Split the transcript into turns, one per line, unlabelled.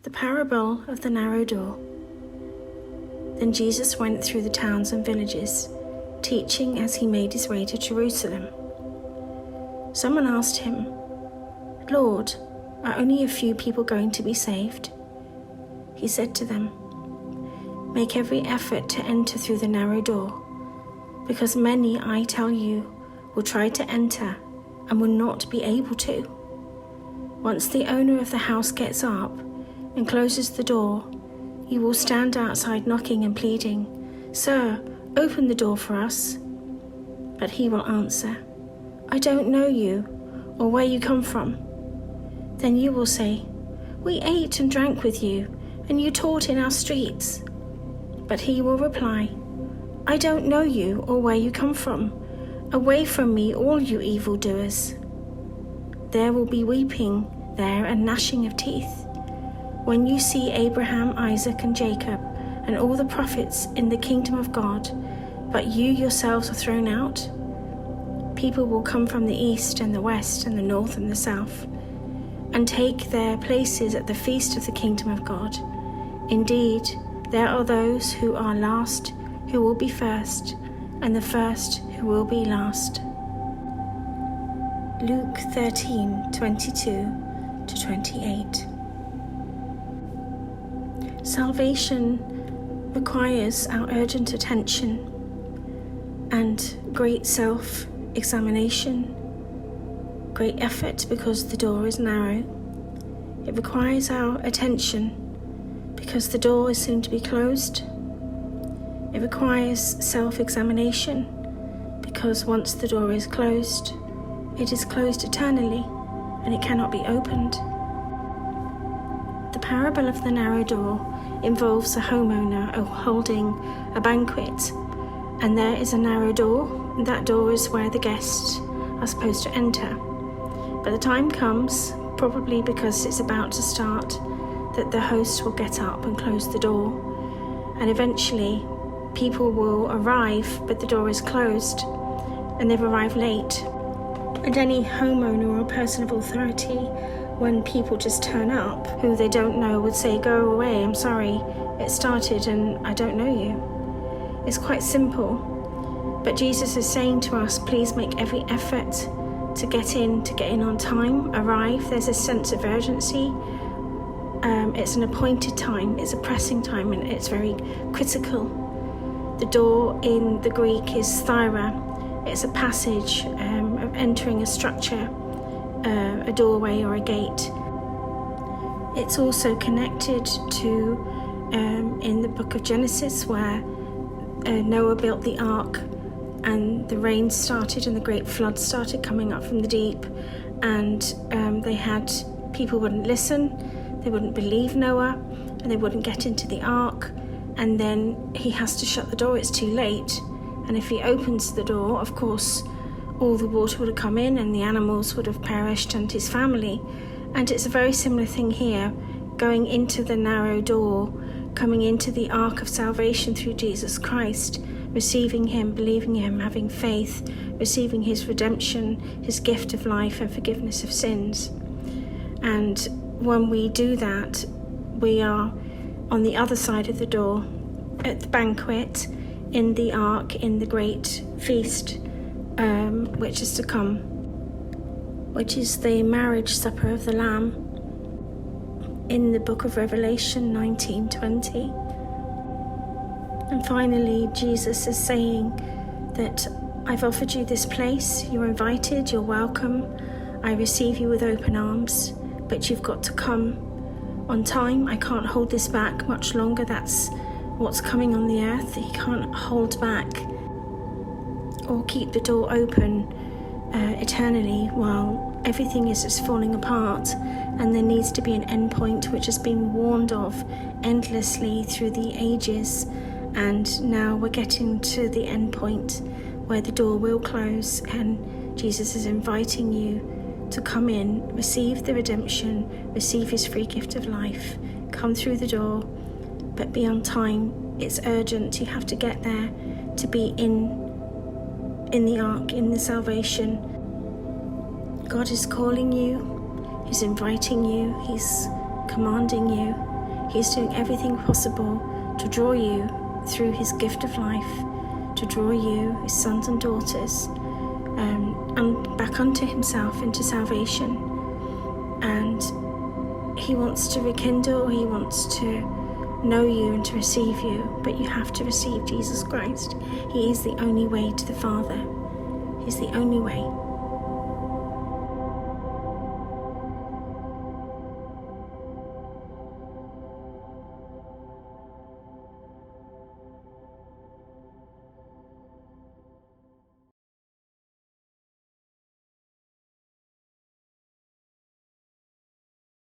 The parable of the narrow door. Then Jesus went through the towns and villages, teaching as he made his way to Jerusalem. Someone asked him, "Lord, are only a few people going to be saved?" He said to them, "Make every effort to enter through the narrow door, because many, I tell you, will try to enter and will not be able to. Once the owner of the house gets up and closes the door, you will stand outside knocking and pleading, 'Sir, open the door for us.' But he will answer, 'I don't know you or where you come from.' Then you will say, 'We ate and drank with you, and you taught in our streets.' But he will reply, 'I don't know you or where you come from. Away from me, all you evildoers.' There will be weeping there and gnashing of teeth, when you see Abraham, Isaac, and Jacob, and all the prophets in the kingdom of God, but you yourselves are thrown out. People will come from the east and the west and the north and the south, and take their places at the feast of the kingdom of God. Indeed, there are those who are last who will be first, and the first who will be last." Luke 13:22-28. Salvation requires our urgent attention and great self-examination, great effort because the door is narrow. It requires our attention because the door is soon to be closed. It requires self-examination because once the door is closed, it is closed eternally and it cannot be opened. The parable of the narrow door involves a homeowner holding a banquet, and there is a narrow door, and that door is where the guests are supposed to enter. But the time comes, probably because it's about to start, that the host will get up and close the door, and eventually people will arrive, but the door is closed, and they've arrived late. And any homeowner or person of authority, when people just turn up who they don't know, would say, "Go away, I'm sorry, it started and I don't know you." It's quite simple, but Jesus is saying to us, please make every effort to get in on time, arrive. There's a sense of urgency. It's an appointed time, it's a pressing time, and it's very critical. The door in the Greek is thyra. It's a passage of entering a structure, a doorway or a gate. It's also connected to in the book of Genesis, where Noah built the ark and the rain started and the great flood started coming up from the deep, and people wouldn't listen, they wouldn't believe Noah, and they wouldn't get into the ark, and then he has to shut the door, it's too late. And if he opens the door, of course, all the water would have come in and the animals would have perished and his family. And it's a very similar thing here, going into the narrow door, coming into the ark of salvation through Jesus Christ, receiving him, believing him, having faith, receiving his redemption, his gift of life and forgiveness of sins. And when we do that, we are on the other side of the door, at the banquet, in the ark, in the great feast, which is to come, which is the marriage supper of the Lamb in the book of Revelation 19:20. And finally, Jesus is saying that I've offered you this place, you're invited, you're welcome, I receive you with open arms, but you've got to come on time. I can't hold this back much longer. That's what's coming on the earth. He can't hold back or keep the door open eternally while everything is just falling apart, and there needs to be an end point which has been warned of endlessly through the ages, and now we're getting to the end point where the door will close, and Jesus is inviting you to come in, receive the redemption, receive his free gift of life, come through the door, but be on time. It's urgent. You have to get there to be in the ark, in the salvation. God is calling you, he's inviting you, he's commanding you. He's doing everything possible to draw you through his gift of life, to draw you, his sons and daughters, and back unto himself, into salvation. And he wants to rekindle, he wants to know you and to receive you, but you have to receive Jesus Christ. He is the only way to the Father. He's the only way.